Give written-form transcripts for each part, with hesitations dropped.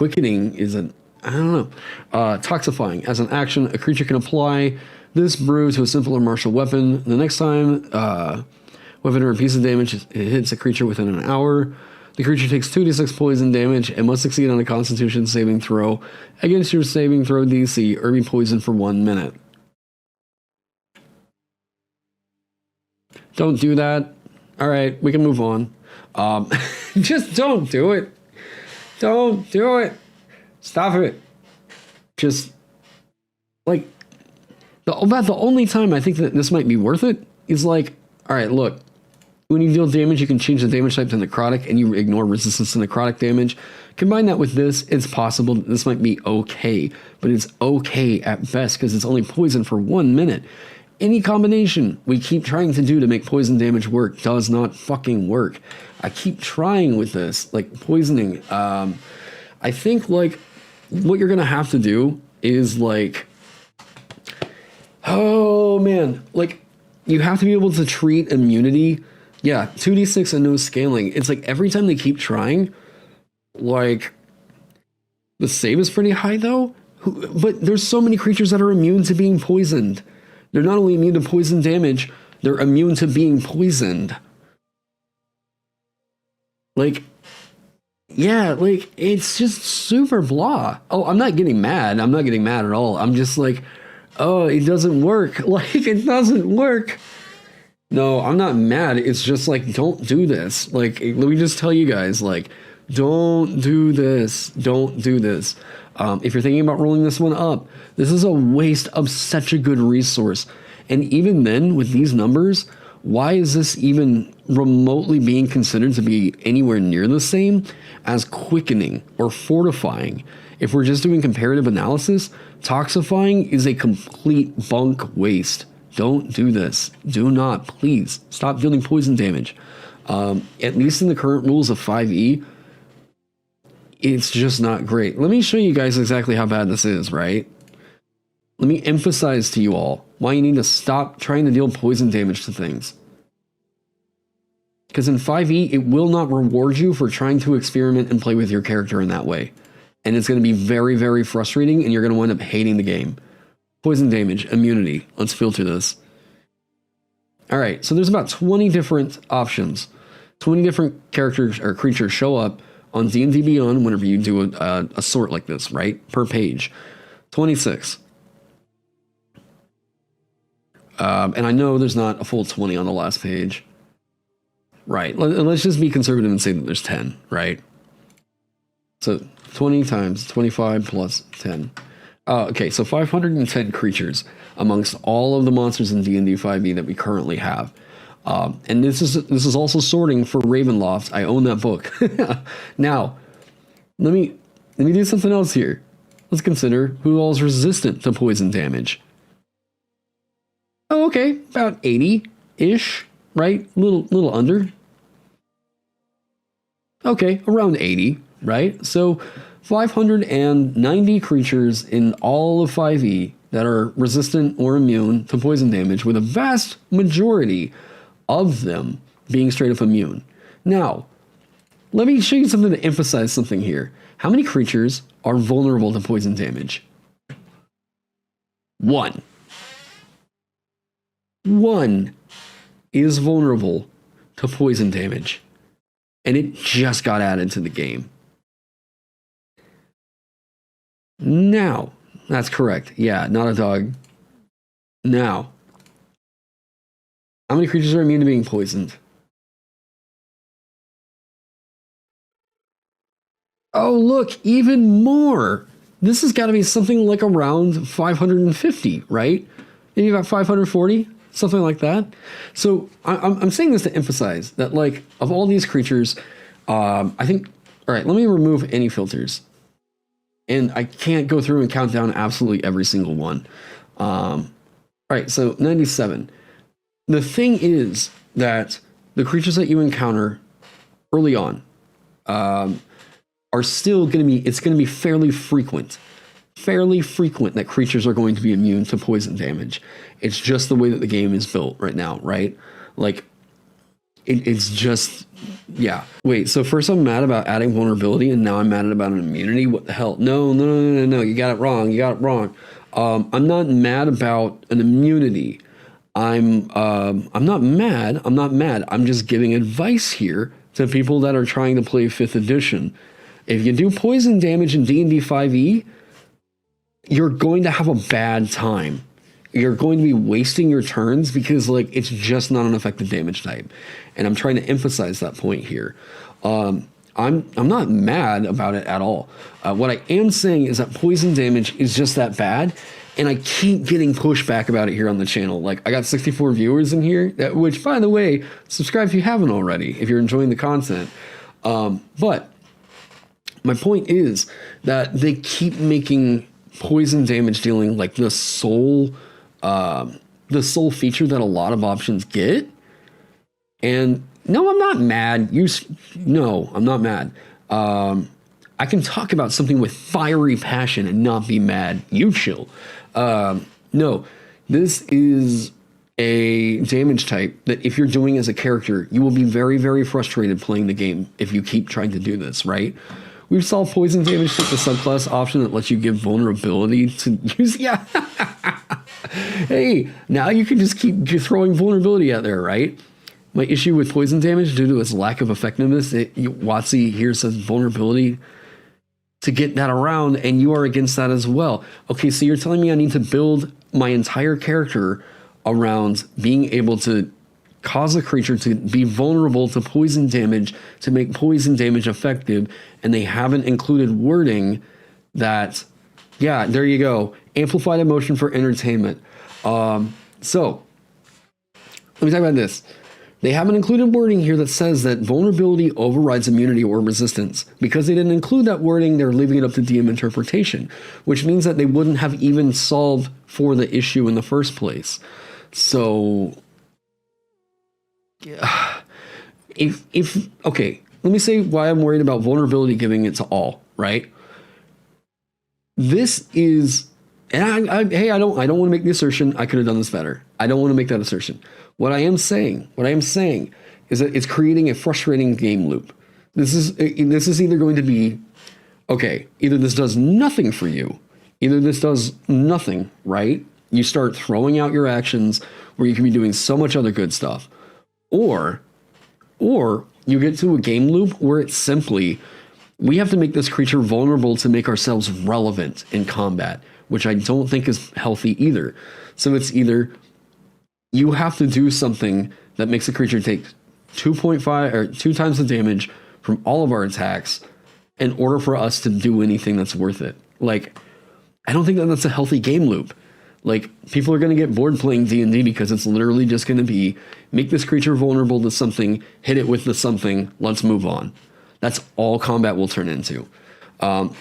quickening is I don't know. Toxifying. As an action, a creature can apply this brew to a simple or martial weapon. The next time weapon or a piece of damage it hits a creature within an hour, the creature takes 2d6 poison damage and must succeed on a Constitution saving throw against your saving throw DC or be poisoned for 1 minute. Don't do that. All right, we can move on. Just don't do it. Don't do it. Stop it. Just like about the only time I think that this might be worth it is like, all right, look, when you deal damage, you can change the damage type to necrotic and you ignore resistance to necrotic damage. Combine that with this, it's possible that this might be okay, but it's okay at best because it's only poison for 1 minute. Any combination we keep trying to do to make poison damage work does not fucking work. I keep trying with this, like poisoning. I think like what you're gonna have to do is like, oh man, like you have to be able to treat immunity. Yeah, 2d6 and no scaling. It's like every time they keep trying, like the save is pretty high though. But there's so many creatures that are immune to being poisoned. They're not only immune to poison damage, they're immune to being poisoned. Like, yeah, like, it's just super blah. Oh, I'm not getting mad. I'm not getting mad at all. I'm just like, oh, it doesn't work. Like, it doesn't work. No, I'm not mad. It's just like, don't do this. Like, let me just tell you guys, like, don't do this. Don't do this. If you're thinking about rolling this one up, this is a waste of such a good resource. And even then, with these numbers, why is this even remotely being considered to be anywhere near the same as quickening or fortifying? If we're just doing comparative analysis, toxifying is a complete bunk waste. Don't do this. Do not. Please stop dealing poison damage. At least in the current rules of 5e, it's just not great. Let me show you guys exactly how bad this is, right? Let me emphasize to you all why you need to stop trying to deal poison damage to things. Because in 5e, it will not reward you for trying to experiment and play with your character in that way. And it's going to be very, very frustrating, and you're going to wind up hating the game. Poison damage, immunity. Let's filter this. All right, so there's about 20 different options. 20 different characters or creatures show up on D&D Beyond whenever you do a sort like this, right? Per page. 26. And I know there's not a full 20 on the last page. Right. Let's just be conservative and say that there's 10, right? So 20 times 25 plus 10. Okay, so 510 creatures amongst all of the monsters in D&D 5e that we currently have. And this is also sorting for Ravenloft. I own that book. Now, let me do something else here. Let's consider who all is resistant to poison damage. Oh, okay, about 80-ish, right? Little under. Okay, around 80, right? So 590 creatures in all of 5e that are resistant or immune to poison damage, with a vast majority of them being straight up immune. Now, let me show you something to emphasize something here. How many creatures are vulnerable to poison damage? 1. 1 is vulnerable to poison damage. And it just got added to the game. Now, that's correct. Yeah, not a dog. Now, how many creatures are immune to being poisoned? Oh, look, even more. This has got to be something like around 550, right? Maybe about 540, something like that. So I'm saying this to emphasize that, like, of all these creatures, I think, all right, let me remove any filters. And I can't go through and count down absolutely every single one. All right, so 97. The thing is that the creatures that you encounter early on are still going to be, it's going to be fairly frequent that creatures are going to be immune to poison damage. It's just the way that the game is built right now, right? Like, it's just, yeah. Wait, so first I'm mad about adding vulnerability, and now I'm mad about an immunity? What the hell? No, no, no, no, no, you got it wrong. You got it wrong. I'm not mad about an immunity. I'm not mad. I'm not mad. I'm just giving advice here to people that are trying to play 5th edition. If you do poison damage in D&D 5e, you're going to have a bad time. You're going to be wasting your turns because like it's just not an effective damage type. And I'm trying to emphasize that point here. I'm not mad about it at all. What I am saying is that poison damage is just that bad. And I keep getting pushback about it here on the channel. Like, I got 64 viewers in here, which, by the way, subscribe if you haven't already, if you're enjoying the content. But my point is that they keep making poison damage dealing like the sole feature that a lot of options get. And no, I'm not mad. No, I'm not mad. I can talk about something with fiery passion and not be mad. You chill. No, this is a damage type that if you're doing as a character, you will be very, very frustrated playing the game if you keep trying to do this, right? We've solved poison damage with the subclass option that lets you give vulnerability to use. Yeah. Hey, now you can just keep throwing vulnerability out there, right? My issue with poison damage due to its lack of effectiveness, WotC here says vulnerability to get that around, and you are against that as well. Okay, so you're telling me I need to build my entire character around being able to cause a creature to be vulnerable to poison damage to make poison damage effective, and they haven't included wording that, yeah, there you go, amplified emotion for entertainment. So, let me talk about this. They haven't included wording here that says that vulnerability overrides immunity or resistance. Because they didn't include that wording, they're leaving it up to DM interpretation, which means that they wouldn't have even solved for the issue in the first place. So, okay, let me say why I'm worried about vulnerability giving it to all, right? This is, and I don't want to make the assertion I could have done this better. I don't want to make that assertion. What I am saying is that it's creating a frustrating game loop. This is either going to be, okay, either this does nothing for you, either this does nothing, right? You start throwing out your actions where you can be doing so much other good stuff. Or you get to a game loop where it's simply, we have to make this creature vulnerable to make ourselves relevant in combat, which I don't think is healthy either. So it's either you have to do something that makes the creature take 2.5 or 2 times the damage from all of our attacks in order for us to do anything that's worth it. Like, I don't think that that's a healthy game loop. Like, people are going to get bored playing D&D because it's literally just going to be, make this creature vulnerable to something, hit it with the something, let's move on. That's all combat will turn into.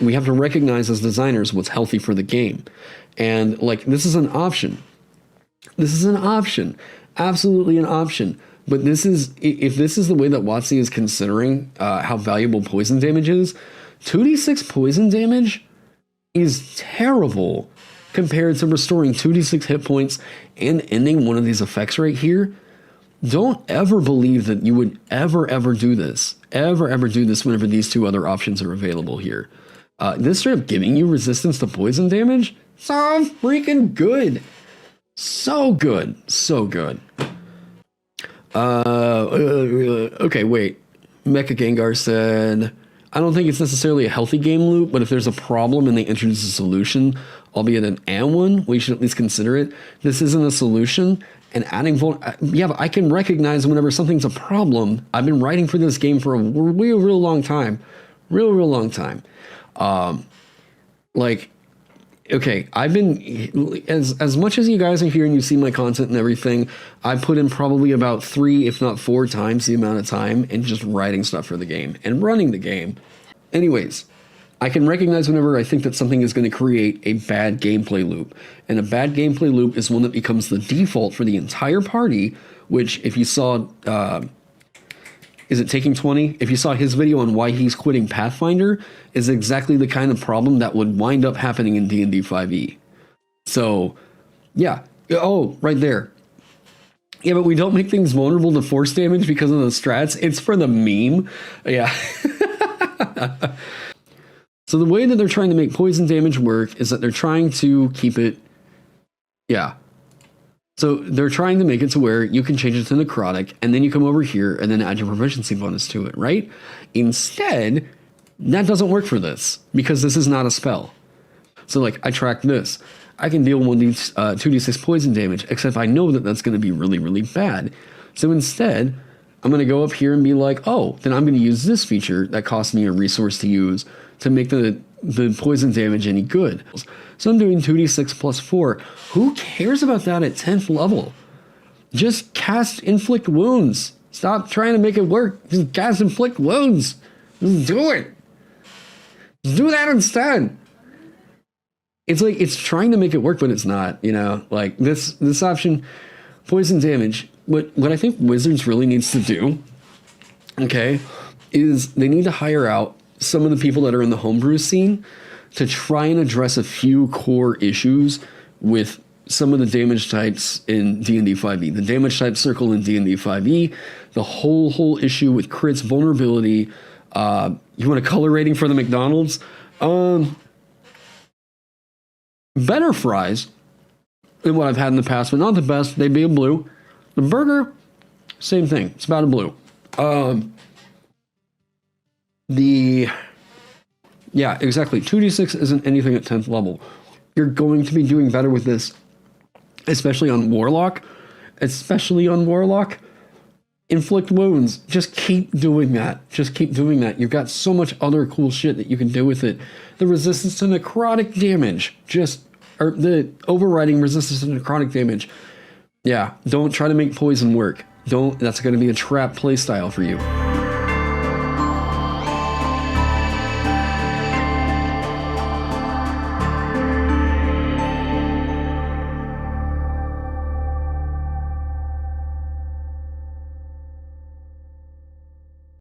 We have to recognize as designers what's healthy for the game. And, like, this is an option. This is an option. Absolutely an option. But this is, if this is the way that WotC is considering how valuable poison damage is, 2d6 poison damage is terrible compared to restoring 2d6 hit points and ending one of these effects right here. Don't ever believe that you would ever do this. Ever do this whenever these 2 other options are available here. This straight up giving you resistance to poison damage? So freaking good. So good. So good. Okay, wait. Mecha Gengar said, I don't think it's necessarily a healthy game loop, but if there's a problem and they introduce a solution, albeit an and one, we should at least consider it. This isn't a solution, and adding yeah, but I can recognize whenever something's a problem. I've been writing for this game for a real long time. Real long time. Like, okay, I've been, as much as you guys are here and you see my content and everything, I put in probably about 3, if not 4 times the amount of time in just writing stuff for the game and running the game. Anyways, I can recognize whenever I think that something is going to create a bad gameplay loop. And a bad gameplay loop is one that becomes the default for the entire party, which if you saw, is it Taking 20? If you saw his video on why he's quitting Pathfinder, is exactly the kind of problem that would wind up happening in D&D 5e. So, yeah. Oh, right there. Yeah, but we don't make things vulnerable to force damage because of the strats. It's for the meme. Yeah. So the way that they're trying to make poison damage work is that they're trying to keep it. Yeah. So they're trying to make it to where you can change it to necrotic, and then you come over here and then add your proficiency bonus to it, right? Instead, that doesn't work for this because this is not a spell. So like I track this. I can deal 2d6 poison damage, except I know that that's going to be really, really bad. So instead, I'm going to go up here and be like, oh, then I'm going to use this feature that costs me a resource to use to make the poison damage any good. So I'm doing 2d6 plus 4. Who cares about that at 10th level? Just cast Inflict Wounds. Stop trying to make it work. Just cast Inflict Wounds. Just do it. Just do that instead. It's like it's trying to make it work, but it's not, you know, like this option, poison damage. What I think Wizards really needs to do, okay, is they need to hire out some of the people that are in the homebrew scene to try and address a few core issues with some of the damage types in D&D 5e. The damage type circle in D&D 5e, the whole issue with crits, vulnerability. You want a color rating for the McDonald's? Better fries than what I've had in the past, but not the best. They'd be a blue. The burger, same thing. It's about a blue. Yeah, exactly. 2d6 isn't anything at 10th level. You're going to be doing better with this, especially on Warlock. Inflict Wounds. Just keep doing that. Just keep doing that. You've got so much other cool shit that you can do with it. The resistance to necrotic damage. Or the overriding resistance to necrotic damage. Yeah, don't try to make poison work. That's going to be a trap playstyle for you.